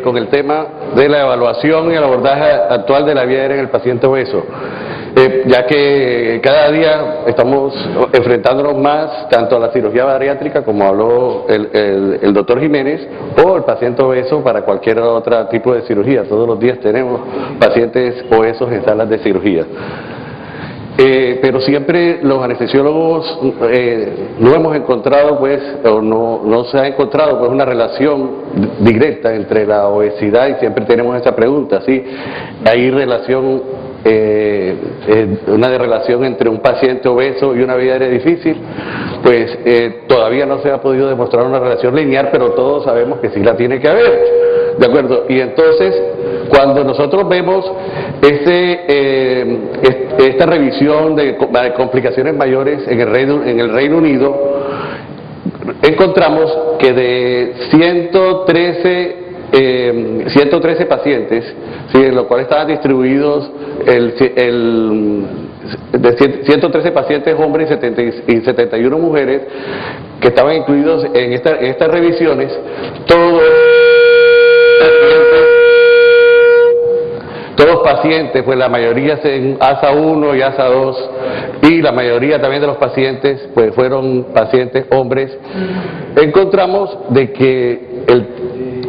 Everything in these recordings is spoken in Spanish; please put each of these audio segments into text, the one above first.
con el tema de la evaluación y el abordaje actual de la vía aérea en el paciente obeso. Ya que cada día estamos enfrentándonos más tanto a la cirugía bariátrica, como habló el doctor Jiménez, o el paciente obeso para cualquier otro tipo de cirugía. Todos los días tenemos pacientes obesos en salas de cirugía. Pero siempre los anestesiólogos no hemos encontrado, pues, o no se ha encontrado, pues, una relación directa entre la obesidad, y siempre tenemos esa pregunta, ¿sí? ¿Hay relación, una relación entre un paciente obeso y una vía aérea difícil? Pues todavía no se ha podido demostrar una relación lineal, pero todos sabemos que sí la tiene que haber. ¿De acuerdo? Y entonces, cuando nosotros vemos esta revisión de complicaciones mayores en el Reino Unido, encontramos que de 113 pacientes, ¿sí?, en los cuales estaban distribuidos de 113 pacientes hombres y 71 mujeres que estaban incluidos en estas revisiones, todos pacientes, pues la mayoría en ASA 1 y ASA 2, y la mayoría también de los pacientes pues fueron pacientes hombres. Encontramos de que el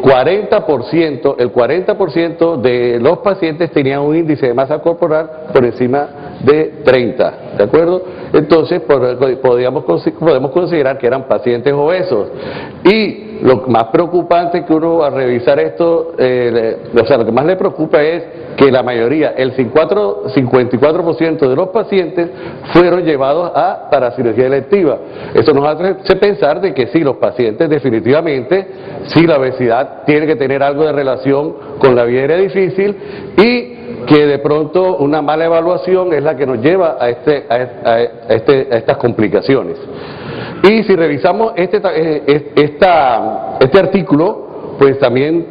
40% de los pacientes tenían un índice de masa corporal por encima de 30, ¿de acuerdo? Entonces podemos considerar que eran pacientes obesos. Y lo más preocupante que uno al revisar esto, lo que más le preocupa es que la mayoría, el 54% de los pacientes fueron llevados para cirugía electiva. Eso nos hace pensar de que sí, los pacientes definitivamente, sí, la obesidad tiene que tener algo de relación con la vía aérea difícil, y que de pronto una mala evaluación es la que nos lleva a estas complicaciones. Y si revisamos este artículo, pues también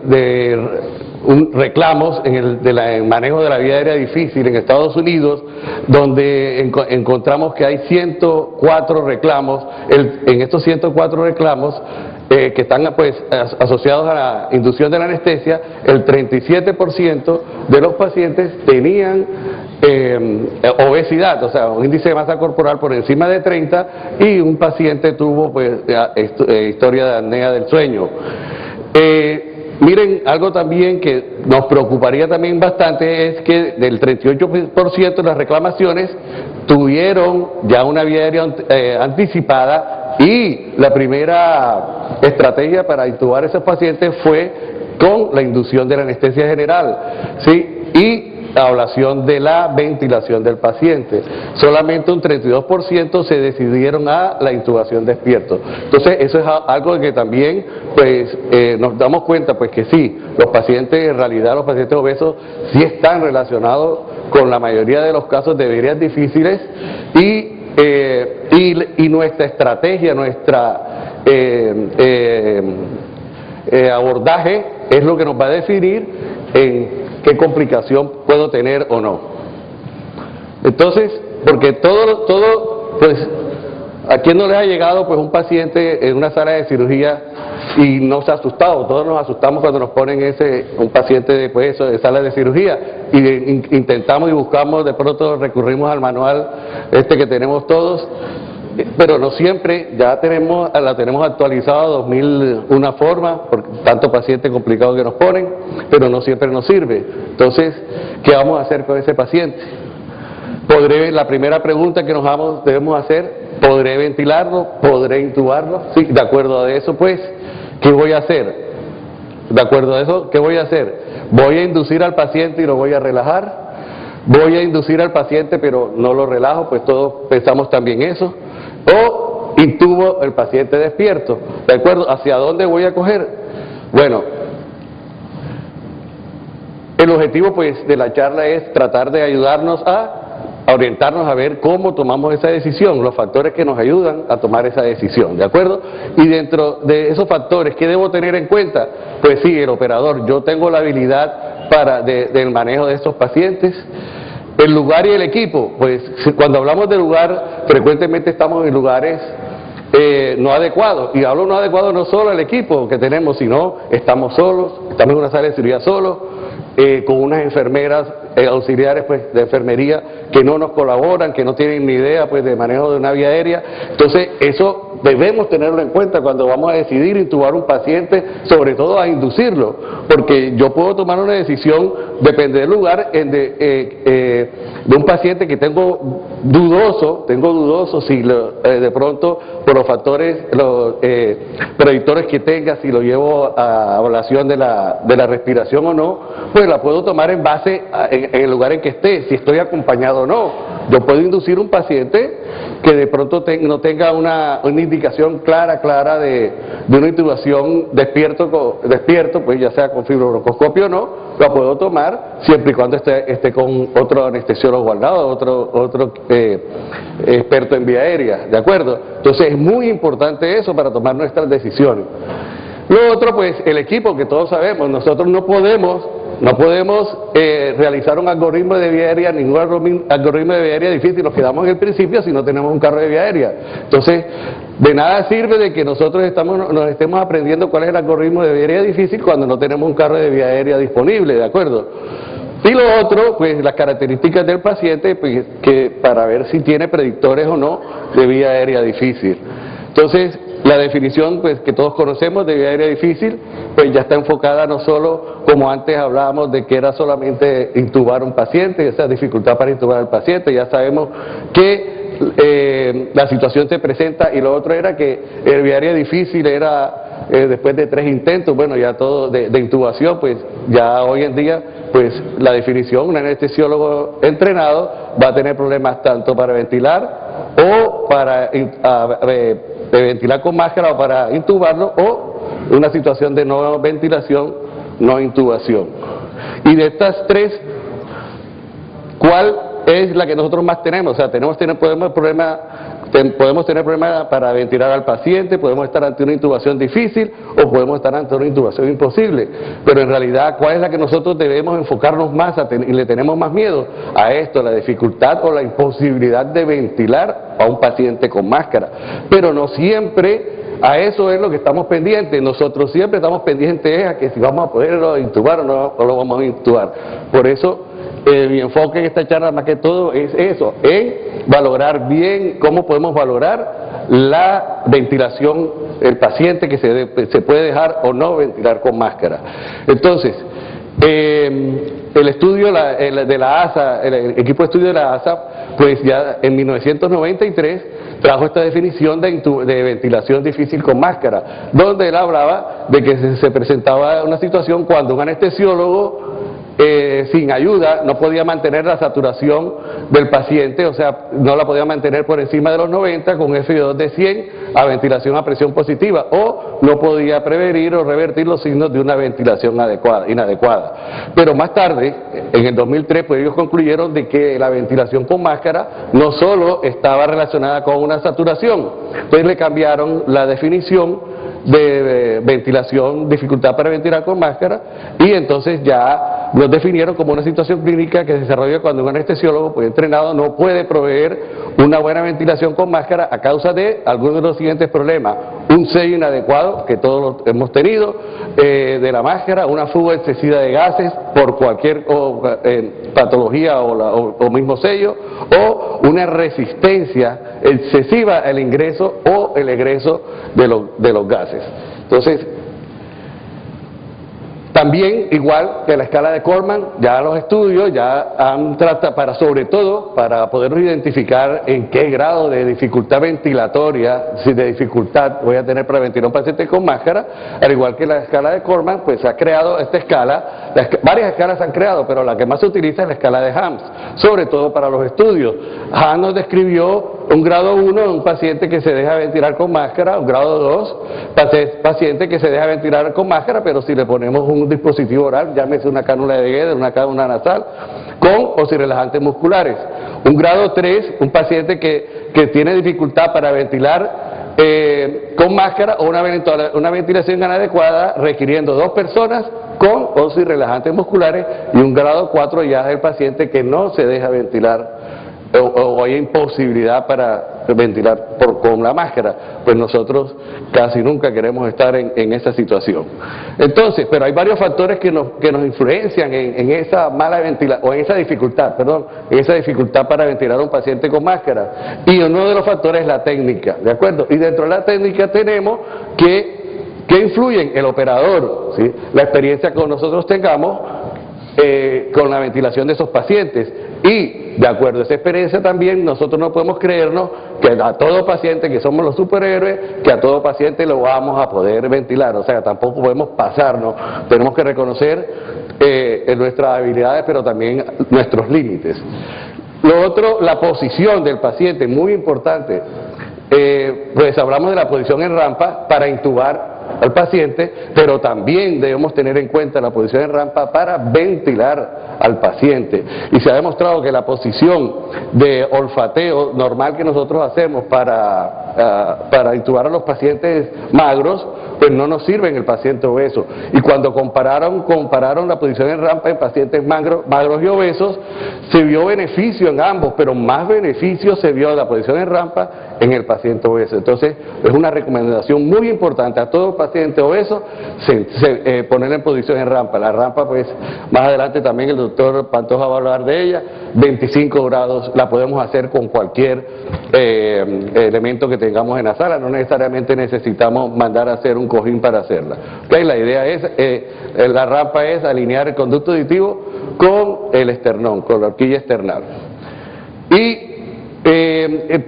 reclamos en el manejo de la vía aérea difícil en Estados Unidos, donde encontramos que hay 104 reclamos. En estos 104 reclamos que están, pues, asociados a la inducción de la anestesia, el 37% de los pacientes tenían obesidad, o sea, un índice de masa corporal por encima de 30, y un paciente tuvo, pues, historia de apnea del sueño. Miren, algo también que nos preocuparía también bastante es que del 38% de las reclamaciones tuvieron ya una vía aérea anticipada, y la primera estrategia para intubar a esos pacientes fue con la inducción de la anestesia general, ¿sí?, y la ablación de la ventilación del paciente. Solamente un 32% se decidieron a la intubación despierto. Entonces, eso es algo que también, pues, nos damos cuenta, pues, que sí, los pacientes, en realidad los pacientes obesos sí están relacionados con la mayoría de los casos de vías difíciles, y nuestra estrategia, abordaje es lo que nos va a definir en qué complicación puedo tener o no. Entonces, porque todo, pues, ¿a quién no le ha llegado, pues, un paciente en una sala de cirugía y no se ha asustado? Todos nos asustamos cuando nos ponen un paciente de sala de cirugía, y intentamos y buscamos, de pronto recurrimos al manual que tenemos todos, pero no siempre la tenemos actualizada a 2001 forma, por tanto paciente complicado que nos ponen, pero no siempre nos sirve. Entonces, ¿qué vamos a hacer con ese paciente? La primera pregunta que debemos hacer: ¿podré ventilarlo? ¿Podré intubarlo? Sí, de acuerdo a eso, pues, ¿qué voy a hacer? De acuerdo a eso, ¿qué voy a hacer? ¿Voy a inducir al paciente y lo voy a relajar? ¿Voy a inducir al paciente pero no lo relajo? Pues todos pensamos también eso. ¿O intubo el paciente despierto? ¿De acuerdo? ¿Hacia dónde voy a coger? Bueno, el objetivo, pues, de la charla es tratar de ayudarnos a orientarnos a ver cómo tomamos esa decisión, los factores que nos ayudan a tomar esa decisión, ¿de acuerdo? Y dentro de esos factores, ¿qué debo tener en cuenta? Pues sí, el operador, yo tengo la habilidad del manejo de estos pacientes. El lugar y el equipo, pues cuando hablamos de lugar, frecuentemente estamos en lugares no adecuado. Y hablo no adecuado no solo al equipo que tenemos, sino estamos solos, estamos en una sala de cirugía solos, con unas enfermeras auxiliares pues de enfermería que no nos colaboran, que no tienen ni idea pues de manejo de una vía aérea. Entonces eso debemos tenerlo en cuenta cuando vamos a decidir intubar un paciente, sobre todo a inducirlo, porque yo puedo tomar una decisión, depende del lugar, de un paciente que tengo dudoso si de pronto por los factores, los predictores que tenga, si lo llevo a evaluación de la respiración o no, pues la puedo tomar en base en el lugar en que esté, si estoy acompañado o no. Yo puedo inducir un paciente que de pronto no tenga una indicación clara de una intubación despierto, pues ya sea con fibrobroncoscopio o no, la puedo tomar siempre y cuando esté con otro anestesiólogo al lado, otro experto en vía aérea, ¿de acuerdo? Entonces es muy importante eso para tomar nuestras decisiones. Lo otro, pues el equipo, que todos sabemos, nosotros no podemos realizar un algoritmo de vía aérea, ningún algoritmo de vía aérea difícil, nos quedamos en el principio si no tenemos un carro de vía aérea. Entonces, de nada sirve de que nosotros nos estemos aprendiendo cuál es el algoritmo de vía aérea difícil cuando no tenemos un carro de vía aérea disponible, ¿de acuerdo? Y lo otro, pues las características del paciente, pues, que para ver si tiene predictores o no de vía aérea difícil. Entonces, la definición pues que todos conocemos de vía aérea difícil, pues ya está enfocada no solo como antes hablábamos de que era solamente intubar un paciente, esa dificultad para intubar al paciente, ya sabemos que la situación se presenta, y lo otro era que el vía aérea difícil era después de 3 intentos, bueno, ya todo de intubación, pues ya hoy en día, pues la definición, un anestesiólogo entrenado va a tener problemas tanto para ventilar o para ventilar con máscara o para intubarlo, o una situación de no ventilación, no intubación. Y de estas 3, ¿cuál es la que nosotros más tenemos? O sea, podemos tener problemas para ventilar al paciente, podemos estar ante una intubación difícil o podemos estar ante una intubación imposible, pero en realidad, ¿cuál es la que nosotros debemos enfocarnos más y le tenemos más miedo? A esto, la dificultad o la imposibilidad de ventilar a un paciente con máscara, pero no siempre a eso es lo que estamos pendientes. Nosotros siempre estamos pendientes a que si vamos a poderlo intubar o no lo vamos a intubar. Por eso mi enfoque en esta charla más que todo es eso, en valorar bien cómo podemos valorar la ventilación del paciente, que se puede dejar o no ventilar con máscara. Entonces, el estudio de la ASA, el equipo de estudio de la ASA, pues ya en 1993 trajo esta definición de ventilación difícil con máscara, donde él hablaba de que se presentaba una situación cuando un anestesiólogo sin ayuda no podía mantener la saturación del paciente, o sea, no la podía mantener por encima de los 90 con un FiO2 de 100 a ventilación a presión positiva, o no podía prevenir o revertir los signos de una ventilación inadecuada. Pero más tarde, en el 2003, pues ellos concluyeron de que la ventilación con máscara no solo estaba relacionada con una saturación, entonces le cambiaron la definición de ventilación, dificultad para ventilar con máscara, y entonces ya los definieron como una situación clínica que se desarrolla cuando un anestesiólogo pues entrenado no puede proveer una buena ventilación con máscara a causa de algunos de los siguientes problemas: un sello inadecuado, que todos lo hemos tenido, de la máscara, una fuga excesiva de gases por cualquier patología o mismo sello, o una resistencia excesiva al ingreso o el egreso de los gases. Entonces, también, igual que la escala de Coleman, ya los estudios ya han tratado, sobre todo para poder identificar en qué grado de dificultad ventilatoria, si de dificultad voy a tener para ventilar a un paciente con máscara, al igual que la escala de Coleman, pues se ha creado esta escala, varias escalas se han creado, pero la que más se utiliza es la escala de Hams, sobre todo para los estudios. Hams nos describió un grado 1 un paciente que se deja ventilar con máscara, un grado 2 paciente que se deja ventilar con máscara, pero si le ponemos un dispositivo oral, llámese una cánula de Guedes, una cánula nasal, con o sin relajantes musculares. Un grado 3, un paciente que tiene dificultad para ventilar con máscara o una ventilación inadecuada, requiriendo 2 personas con o sin relajantes musculares. Y un grado 4 ya es el paciente que no se deja ventilar o hay imposibilidad para ventilar con la máscara, pues nosotros casi nunca queremos estar en esa situación. Entonces, pero hay varios factores que nos influencian en esa mala ventilación, o en esa dificultad, en esa dificultad para ventilar a un paciente con máscara. Y uno de los factores es la técnica, ¿de acuerdo? Y dentro de la técnica tenemos que influyen el operador, ¿sí? La experiencia que nosotros tengamos con la ventilación de esos pacientes, y de acuerdo a esa experiencia también nosotros no podemos creernos que a todo paciente, que somos los superhéroes, que a todo paciente lo vamos a poder ventilar, o sea, tampoco podemos pasarnos, tenemos que reconocer nuestras habilidades, pero también nuestros límites. Lo otro, la posición del paciente, muy importante. Pues hablamos de la posición en rampa para intubar al paciente, pero también debemos tener en cuenta la posición en rampa para ventilar al paciente. Y se ha demostrado que la posición de olfateo normal que nosotros hacemos para intubar a los pacientes magros, pues no nos sirve en el paciente obeso. Y cuando compararon la posición en rampa en pacientes magros y obesos, se vio beneficio en ambos, pero más beneficio se vio en la posición en rampa en el paciente obeso. Entonces, es una recomendación muy importante a todo paciente obeso ponerle en posición en rampa. La rampa, pues, más adelante también el doctor Pantoja va a hablar de ella, 25 grados, la podemos hacer con cualquier elemento que tengamos en la sala, no necesariamente necesitamos mandar a hacer un cojín para hacerla. ¿Okay? La idea es, la rampa es alinear el conducto auditivo con el esternón, con la horquilla esternal. Y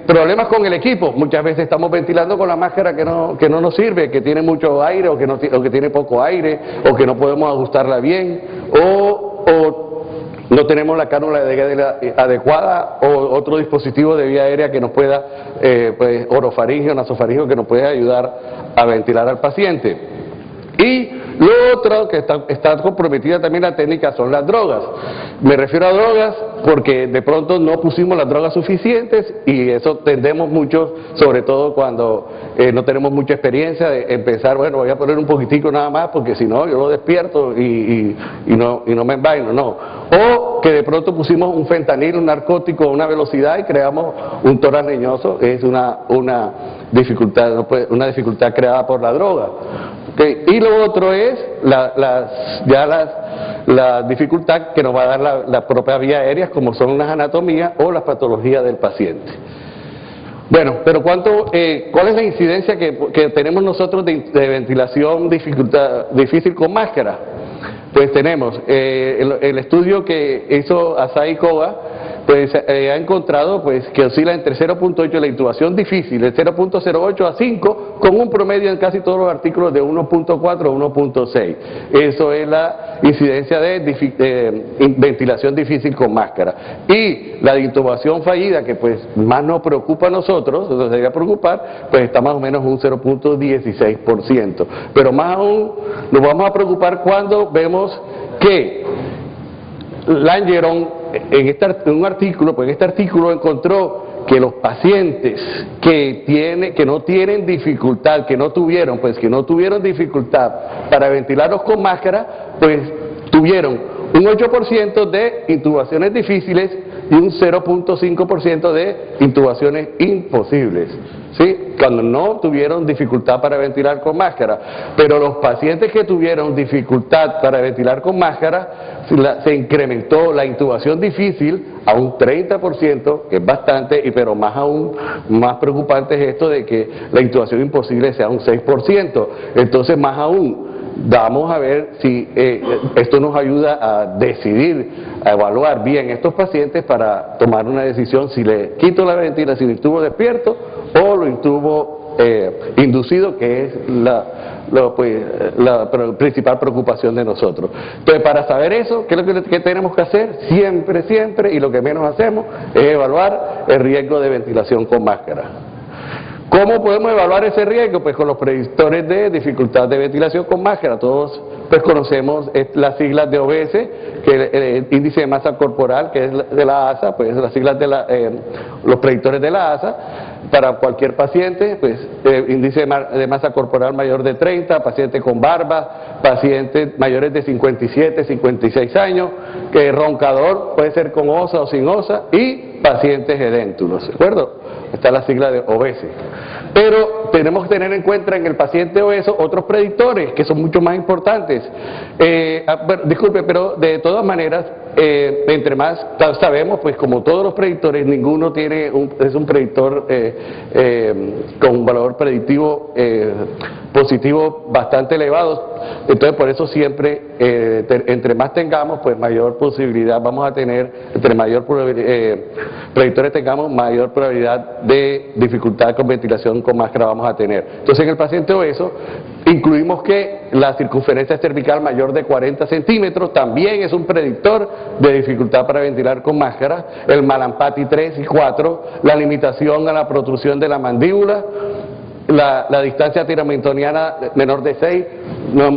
problemas con el equipo, muchas veces estamos ventilando con la máscara que no nos sirve, que tiene mucho aire o que tiene poco aire, o que no podemos ajustarla bien, o no tenemos la cánula adecuada, o otro dispositivo de vía aérea que nos pueda, pues, orofaringeo, nasofaringeo, que nos pueda ayudar a ventilar al paciente. Y lo otro que está comprometida también la técnica son las drogas. Me refiero a drogas porque de pronto no pusimos las drogas suficientes, y eso tendemos mucho, sobre todo cuando no tenemos mucha experiencia, de empezar, bueno, voy a poner un poquitico nada más porque si no yo lo despierto y no me envaino, no. O que de pronto pusimos un fentanil, un narcótico a una velocidad y creamos un tórax leñoso, es una dificultad creada por la droga. Okay. Y lo otro es la dificultad que nos va a dar la propia vía aérea, como son las anatomías o las patologías del paciente. Bueno, pero ¿cuál es la incidencia que tenemos nosotros de ventilación difícil con máscara? Pues tenemos el estudio que hizo Asai Koga, pues ha encontrado pues que oscila entre 0.8 la intubación difícil, de 0.08 a 5, con un promedio en casi todos los artículos de 1.4 a 1.6. Eso es la incidencia de ventilación difícil con máscara. Y la de intubación fallida, que pues más nos preocupa a nosotros, nos debería preocupar, pues está más o menos un 0.16%. Pero más aún nos vamos a preocupar cuando vemos que Langeron en un artículo, pues en este artículo encontró que los pacientes que no tienen dificultad, que no tuvieron dificultad para ventilarlos con máscara, pues tuvieron un 8% de intubaciones difíciles y un 0.5% de intubaciones imposibles, ¿sí? Cuando no tuvieron dificultad para ventilar con máscara. Pero los pacientes que tuvieron dificultad para ventilar con máscara, se incrementó la intubación difícil a un 30%, que es bastante, pero más preocupante es esto de que la intubación imposible sea un 6%. Entonces, más aún, vamos a ver si esto nos ayuda a decidir, a evaluar bien estos pacientes para tomar una decisión si le quito la ventilación, si lo intubo despierto o lo intubo inducido, que es la principal preocupación de nosotros. Entonces, para saber eso, ¿qué es lo que tenemos que hacer? Siempre, y lo que menos hacemos es evaluar el riesgo de ventilación con máscara. ¿Cómo podemos evaluar ese riesgo? Pues con los predictores de dificultad de ventilación con máscara. Todos pues conocemos las siglas de OBS, que es el índice de masa corporal, que es de la ASA, pues las siglas de los predictores de la ASA. para cualquier paciente, pues índice de masa corporal mayor de 30, paciente con barba, pacientes mayores de 57, 56 años, que roncador, puede ser con osa o sin osa, y pacientes edéntulos, ¿de acuerdo? Está la sigla de obeso. Pero tenemos que tener en cuenta en el paciente obeso otros predictores que son mucho más importantes. Disculpe, pero de todas maneras, entre más sabemos, pues como todos los predictores, ninguno es un predictor con un valor predictivo positivo bastante elevado. Entonces, por eso siempre, entre más tengamos, pues mayor posibilidad vamos a tener, entre mayor predictores tengamos, mayor probabilidad de dificultad con ventilación con máscara vamos a tener. Entonces, en el paciente obeso, incluimos que la circunferencia cervical mayor de 40 centímetros también es un predictor de dificultad para ventilar con máscara, el Malampati 3 y 4, la limitación a la protrusión de la mandíbula, la distancia tiramentoniana menor de 6,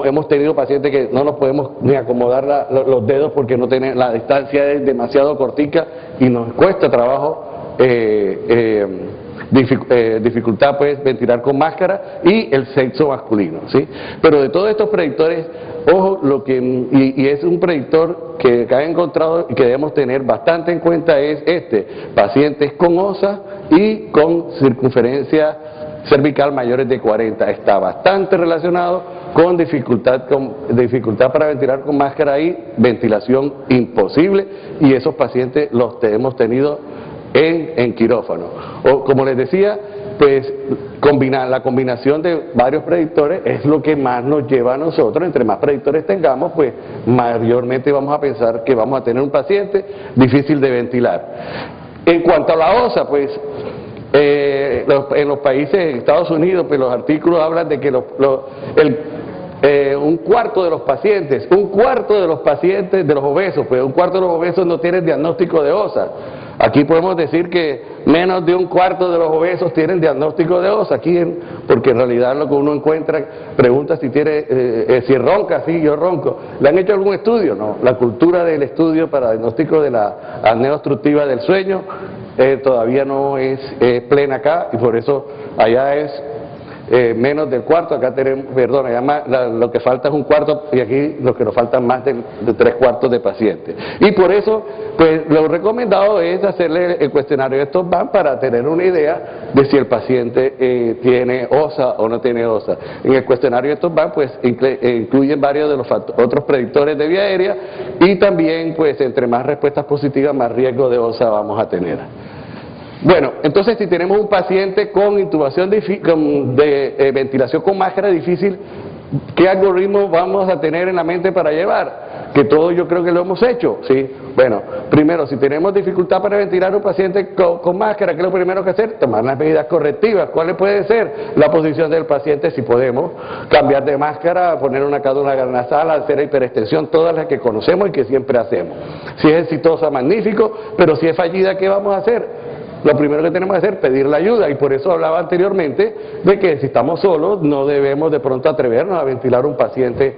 hemos tenido pacientes que no nos podemos ni acomodar los dedos porque no tienen, la distancia es demasiado cortica y nos cuesta trabajo dificultad pues ventilar con máscara, y el sexo masculino, ¿sí? Pero de todos estos predictores, ojo, y es un predictor que ha encontrado y que debemos tener bastante en cuenta es pacientes con osa y con circunferencia cervical mayores de 40, está bastante relacionado con dificultad para ventilar con máscara y ventilación imposible, y esos pacientes los hemos tenido en quirófano. O como les decía, pues la combinación de varios predictores es lo que más nos lleva a nosotros. Entre más predictores tengamos, pues mayormente vamos a pensar que vamos a tener un paciente difícil de ventilar. En cuanto a la osa, pues en los países, en Estados Unidos, pues los artículos hablan de que un cuarto de los pacientes de los obesos, pues un cuarto de los obesos no tienen diagnóstico de osa. Aquí podemos decir que menos de un cuarto de los obesos tienen diagnóstico de osa, porque en realidad lo que uno encuentra, pregunta si si ronca, sí, yo ronco. ¿Le han hecho algún estudio? No, la cultura del estudio para diagnóstico de la apnea obstructiva del sueño todavía no es plena acá, y por eso allá es menos del cuarto, acá tenemos, perdón, lo que falta es un cuarto, y aquí lo que nos faltan más de 3/4 de pacientes. Y por eso, pues lo recomendado es hacerle el cuestionario de estos VAN para tener una idea de si el paciente tiene osa o no tiene osa. En el cuestionario de estos VAN, pues incluyen varios de los otros predictores de vía aérea, y también, pues entre más respuestas positivas, más riesgo de osa vamos a tener. Bueno, entonces si tenemos un paciente con intubación de ventilación con máscara difícil, ¿qué algoritmo vamos a tener en la mente para llevar? Que todos yo creo que lo hemos hecho, ¿sí? Bueno, primero, si tenemos dificultad para ventilar a un paciente con máscara, ¿qué es lo primero que hacer? Tomar las medidas correctivas. ¿Cuáles puede ser? La posición del paciente, si podemos, cambiar de máscara, poner una cánula nasal, hacer hiperextensión, todas las que conocemos y que siempre hacemos. Si es exitosa, magnífico, pero si es fallida, ¿qué vamos a hacer? Lo primero que tenemos que hacer es pedir la ayuda, y por eso hablaba anteriormente de que si estamos solos no debemos de pronto atrevernos a ventilar a un paciente,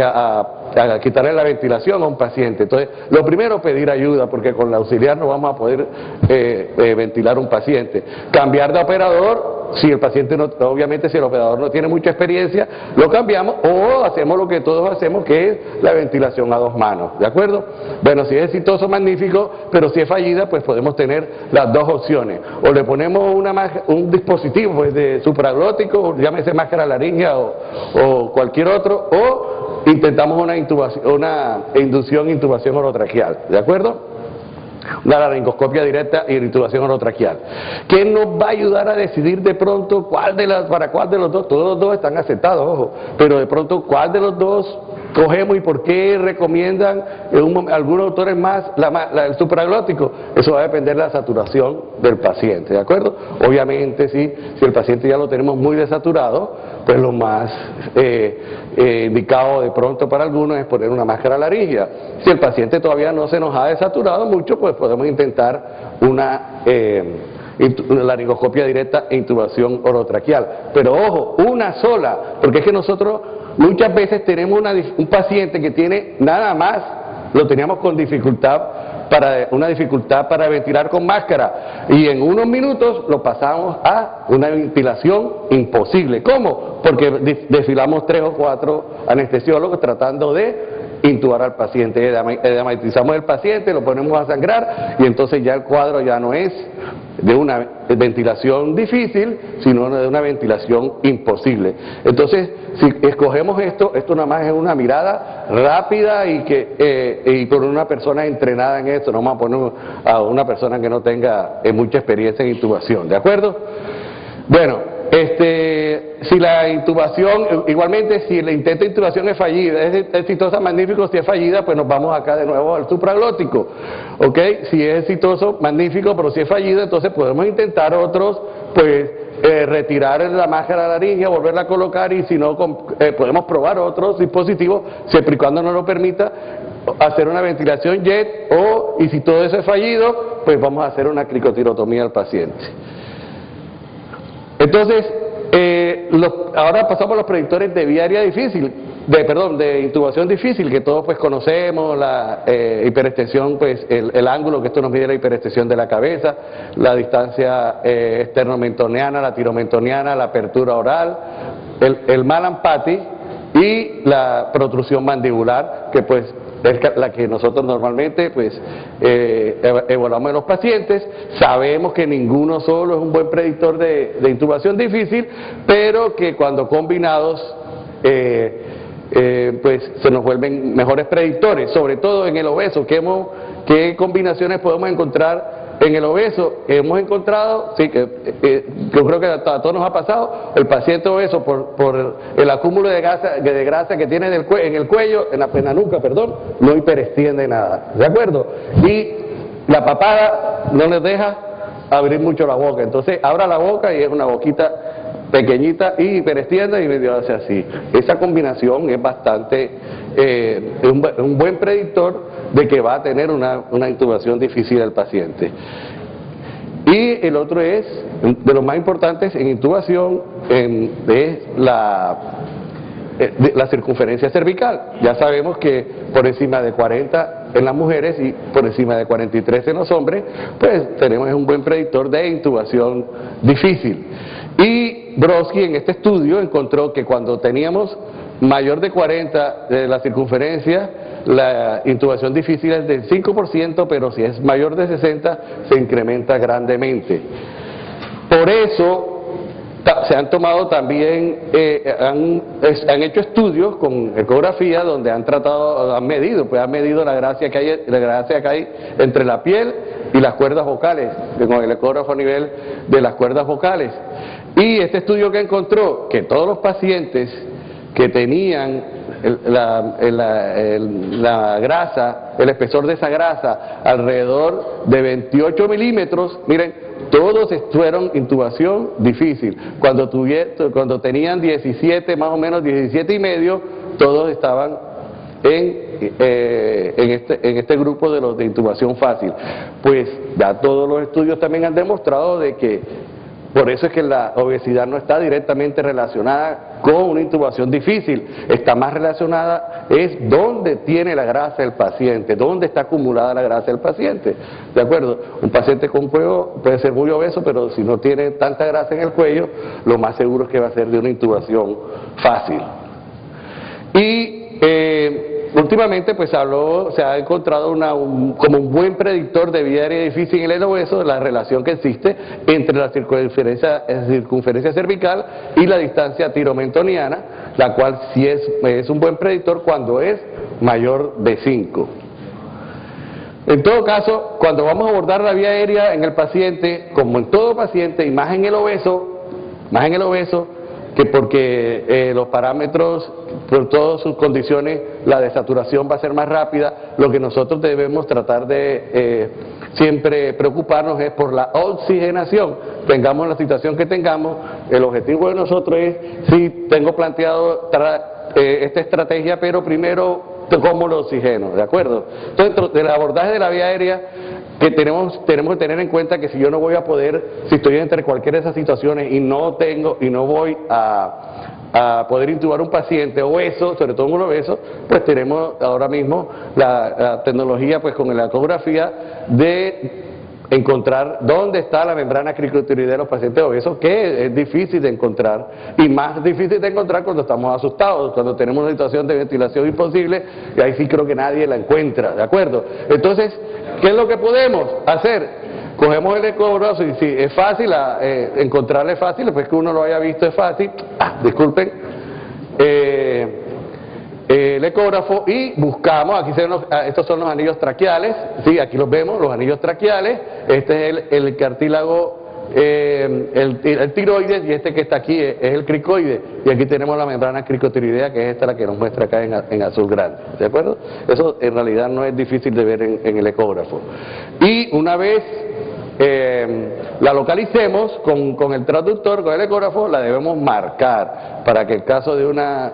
a quitarle la ventilación a un paciente. Entonces, lo primero, pedir ayuda, porque con la auxiliar no vamos a poder ventilar a un paciente. Cambiar de operador. Si el paciente obviamente si el operador no tiene mucha experiencia, lo cambiamos, o hacemos lo que todos hacemos, que es la ventilación a 2 manos, ¿de acuerdo? Bueno, si es exitoso, magnífico, pero si es fallida, pues podemos tener las dos opciones. O le ponemos un dispositivo pues, de supraglótico, llámese máscara laringea o cualquier otro, o intentamos una inducción intubación orotraqueal, ¿de acuerdo? Una laringoscopia directa y intubación orotraqueal. ¿Qué nos va a ayudar a decidir de pronto para cuál de los dos? Todos los dos están aceptados, ojo, pero de pronto cuál de los dos cogemos y por qué recomiendan algunos autores más el supraglótico? Eso va a depender de la saturación del paciente, ¿de acuerdo? Obviamente si el paciente ya lo tenemos muy desaturado, pues lo más indicado de pronto para algunos es poner una máscara laringea. Si el paciente todavía no se nos ha desaturado mucho, pues podemos intentar una laringoscopia directa e intubación orotraqueal. Pero ojo, una sola, porque es que nosotros muchas veces tenemos un paciente que tiene nada más, lo teníamos con dificultad una dificultad para ventilar con máscara, y en unos minutos lo pasamos a una ventilación imposible. ¿Cómo? Porque desfilamos 3 o 4 anestesiólogos tratando de intubar al paciente, edematizamos el paciente, lo ponemos a sangrar, y entonces ya el cuadro ya no es de una ventilación difícil, sino de una ventilación imposible. Entonces, si escogemos esto nada más es una mirada rápida y por una persona entrenada en esto, no vamos a poner a una persona que no tenga mucha experiencia en intubación, ¿de acuerdo? Bueno, si la intubación, igualmente si el intento de intubación es fallida, es exitosa, magnífico; si es fallida, pues nos vamos acá de nuevo al supraglótico, ¿ok? Si es exitoso, magnífico; pero si es fallida, entonces podemos intentar otros, pues retirar la máscara laríngea, volverla a colocar, y si no, podemos probar otros dispositivos, siempre y cuando nos lo permita, hacer una ventilación jet, y si todo eso es fallido, pues vamos a hacer una cricotirotomía al paciente. Entonces, ahora pasamos a los predictores de vía aérea difícil, de intubación difícil, que todos pues conocemos: la hiperextensión, pues el ángulo que esto nos mide, la hiperextensión de la cabeza, la distancia esternomentoniana, la tiromentoniana, la apertura oral, el Mallampati y la protrusión mandibular, que pues es la que nosotros normalmente pues evaluamos en los pacientes. Sabemos que ninguno solo es un buen predictor de intubación difícil, pero que cuando combinados pues se nos vuelven mejores predictores, sobre todo en el obeso. ¿Qué combinaciones podemos encontrar en el obeso? Hemos encontrado, sí, yo creo que a todos nos ha pasado, el paciente obeso por el acúmulo de grasa que tiene en el cuello, en la nuca, perdón, no hiperextiende nada, ¿de acuerdo? Y la papada no les deja abrir mucho la boca, entonces abra la boca y es una boquita pequeñita y hiperextiende y medio hace así. Esa combinación es bastante, un buen predictor de que va a tener una intubación difícil el paciente. Y el otro es, de los más importantes en intubación, es la circunferencia cervical. Ya sabemos que por encima de 40 en las mujeres y por encima de 43 en los hombres, pues tenemos un buen predictor de intubación difícil. Y Brodsky en este estudio encontró que cuando teníamos mayor de 40 de la circunferencia, la intubación difícil es del 5%, pero si es mayor de 60 se incrementa grandemente. Por eso se han tomado también, han hecho estudios con ecografía donde han medido la gracia que hay entre la piel y las cuerdas vocales, con el ecógrafo a nivel de las cuerdas vocales. Y este estudio que encontró que todos los pacientes que tenían la grasa, el espesor de esa grasa alrededor de 28 milímetros, miren, todos fueron intubación difícil. Cuando tenían 17, más o menos 17 y medio, todos estaban en este grupo de los de intubación fácil. Pues ya todos los estudios también han demostrado de que por eso es que la obesidad no está directamente relacionada con una intubación difícil, está más relacionada es dónde tiene la grasa el paciente, dónde está acumulada la grasa del paciente, ¿de acuerdo? Un paciente con cuello puede ser muy obeso, pero si no tiene tanta grasa en el cuello, lo más seguro es que va a ser de una intubación fácil. Y últimamente pues se ha encontrado como un buen predictor de vía aérea difícil en el obeso, la relación que existe entre la circunferencia cervical y la distancia tiromentoniana, la cual sí es un buen predictor cuando es mayor de 5. En todo caso, cuando vamos a abordar la vía aérea en el paciente, como en todo paciente y más en el obeso, que porque los parámetros, por todas sus condiciones, la desaturación va a ser más rápida, lo que nosotros debemos tratar de siempre preocuparnos es por la oxigenación. Tengamos la situación que tengamos, el objetivo de nosotros es, sí, tengo planteado esta estrategia, pero primero, ¿cómo lo oxigeno? ¿De acuerdo? Entonces, dentro del abordaje de la vía aérea, que tenemos que tener en cuenta que si yo no voy a poder, si estoy entre cualquiera de esas situaciones y no voy a a poder intubar un paciente obeso, sobre todo un obeso, pues tenemos ahora mismo la tecnología pues con la ecografía de encontrar dónde está la membrana cricotiroidea de los pacientes obesos, que es difícil de encontrar, y más difícil de encontrar cuando estamos asustados, cuando tenemos una situación de ventilación imposible, y ahí sí creo que nadie la encuentra, ¿de acuerdo? Entonces, ¿qué es lo que podemos hacer? Cogemos el ecógrafo y si es fácil, encontrarle fácil, después que uno lo haya visto es fácil, disculpen, el ecógrafo y buscamos, aquí se ven estos son los anillos traqueales, sí, aquí los vemos, los anillos traqueales, este es el cartílago, el tiroides, y este que está aquí es el cricoide, y aquí tenemos la membrana cricotiroidea, que es esta la que nos muestra acá en azul grande, ¿de acuerdo? Eso en realidad no es difícil de ver en el ecógrafo. Y una vez la localicemos con el transductor, con el ecógrafo, la debemos marcar para que en caso de una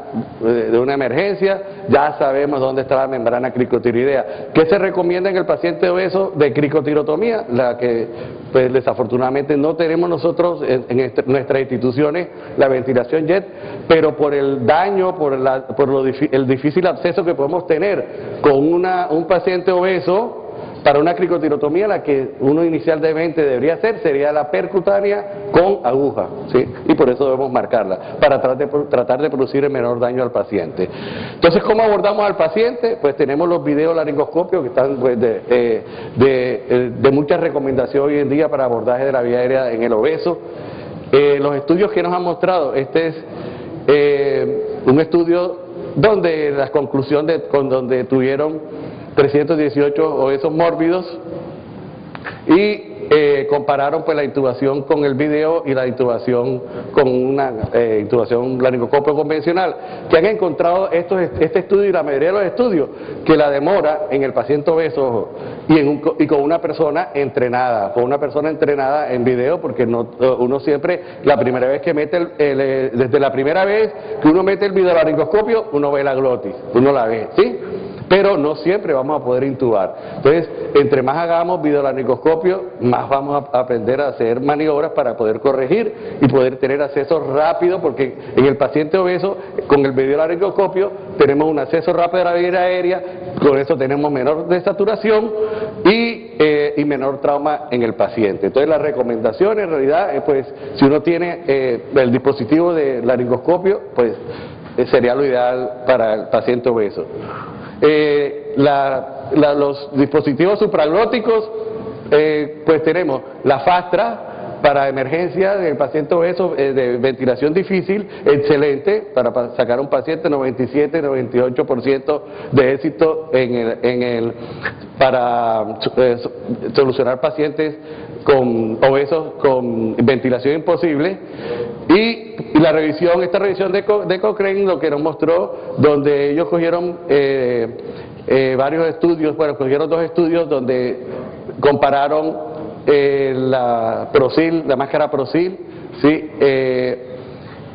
emergencia ya sabemos dónde está la membrana cricotiroidea. ¿Qué se recomienda en el paciente obeso de cricotirotomía? La que pues desafortunadamente no tenemos nosotros en nuestras instituciones, la ventilación JET, pero por el daño, por el difícil acceso que podemos tener con un paciente obeso, para una cricotirotomía la que uno inicialmente debería hacer sería la percutánea con aguja, ¿sí? Y por eso debemos marcarla, para tratar de producir el menor daño al paciente. Entonces, ¿cómo abordamos al paciente? Pues tenemos los videos laringoscopios que están pues, de mucha recomendación hoy en día para abordaje de la vía aérea en el obeso. Los estudios que nos han mostrado, este es un estudio donde la conclusión donde tuvieron 318 obesos mórbidos y compararon pues la intubación con el video y la intubación con una intubación laringoscopio convencional, que han encontrado este estudio y la mayoría de los estudios que la demora en el paciente obeso y con una persona entrenada, en video, porque uno siempre, la primera vez que mete desde la primera vez que uno mete el video laringoscopio, uno ve la glotis, uno la ve, ¿sí? Pero no siempre vamos a poder intubar. Entonces, entre más hagamos videolaringoscopio, más vamos a aprender a hacer maniobras para poder corregir y poder tener acceso rápido, porque en el paciente obeso, con el videolaringoscopio, tenemos un acceso rápido a la vía aérea, con eso tenemos menor desaturación y menor trauma en el paciente. Entonces, la recomendación en realidad es, pues, si uno tiene el dispositivo de laringoscopio, pues sería lo ideal para el paciente obeso. Los dispositivos supraglóticos, pues tenemos la Fastra para emergencia del paciente obeso de ventilación difícil, excelente para sacar a un paciente, 97-98% de éxito para solucionar pacientes obesos con ventilación imposible. Y esta revisión de Cochrane, lo que nos mostró, donde ellos cogieron varios estudios, cogieron 2 estudios donde compararon la máscara Prosil, ¿sí?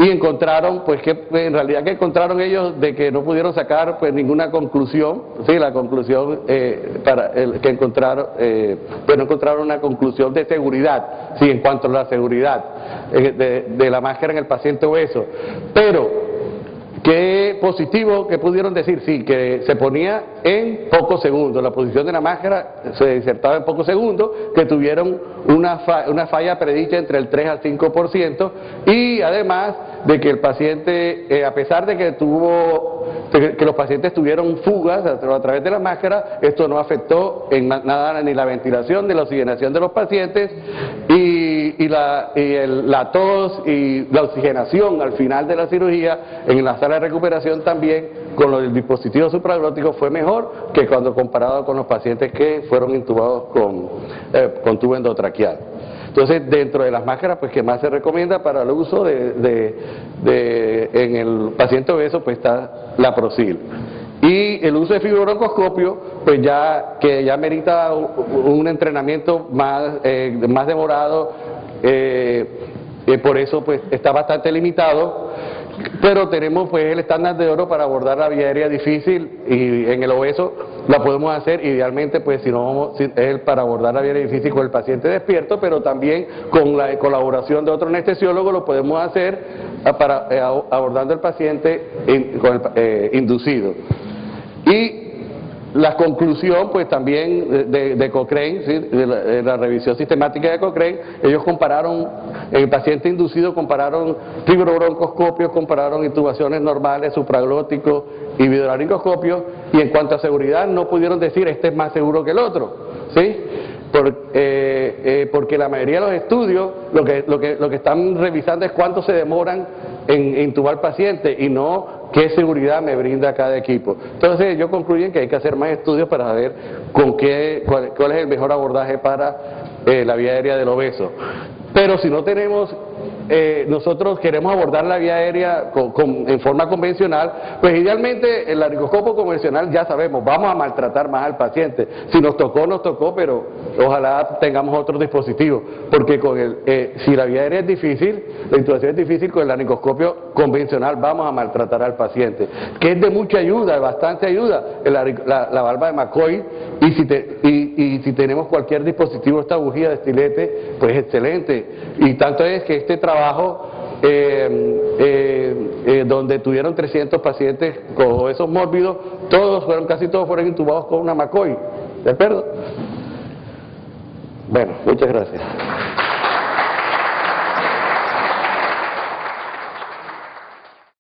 Y encontraron, pues que en realidad que encontraron ellos de que no pudieron sacar pues ninguna conclusión, ¿sí? La conclusión que encontraron, pues no encontraron una conclusión de seguridad, ¿sí? En cuanto a la seguridad de la máscara en el paciente obeso. Pero qué positivo que pudieron decir, sí, que se ponía en pocos segundos, la posición de la máscara se insertaba en pocos segundos, que tuvieron una falla predicha entre el 3 al 5%, y además de que el paciente, a pesar de que los pacientes tuvieron fugas a través de la máscara, esto no afectó en nada ni la ventilación ni la oxigenación de los pacientes, y la tos y la oxigenación al final de la cirugía en la sala de recuperación también con el dispositivo supraglótico fue mejor que cuando comparado con los pacientes que fueron intubados con tubo endotraqueal. Entonces, dentro de las máscaras pues que más se recomienda para el uso en el paciente obeso, pues está la Prosil. Y el uso de fibrobroncoscopio, pues que ya merita un entrenamiento más demorado, por eso pues está bastante limitado. Pero tenemos pues el estándar de oro para abordar la vía aérea difícil, y en el obeso la podemos hacer idealmente pues es para abordar la vía aérea difícil con el paciente despierto, pero también con la colaboración de otro anestesiólogo lo podemos hacer abordando el paciente inducido. Y la conclusión, pues también de Cochrane, ¿sí? de la revisión sistemática de Cochrane, ellos compararon, en el paciente inducido compararon fibrobroncoscopios, compararon intubaciones normales, supraglóticos y videolaringoscopios, y en cuanto a seguridad no pudieron decir este es más seguro que el otro, ¿sí? Porque la mayoría de los estudios lo que están revisando es cuánto se demoran en intubar pacientes y no qué seguridad me brinda cada equipo. Entonces ellos concluyen que hay que hacer más estudios para saber cuál es el mejor abordaje para la vía aérea del obeso. Pero si no tenemos, nosotros queremos abordar la vía aérea en forma convencional, pues idealmente el laringoscopio convencional ya sabemos, vamos a maltratar más al paciente. Si nos tocó, pero ojalá tengamos otros dispositivos, porque si la vía aérea es difícil, la intubación es difícil, con el laringoscopio convencional vamos a maltratar al paciente, que es de mucha ayuda, de bastante ayuda, la valva de McCoy, y si tenemos cualquier dispositivo, esta bujía de estilete, pues excelente. Y tanto es que este trabajo, donde tuvieron 300 pacientes con obesos mórbidos, casi todos fueron intubados con una McCoy, ¿de acuerdo? Bueno, muchas gracias.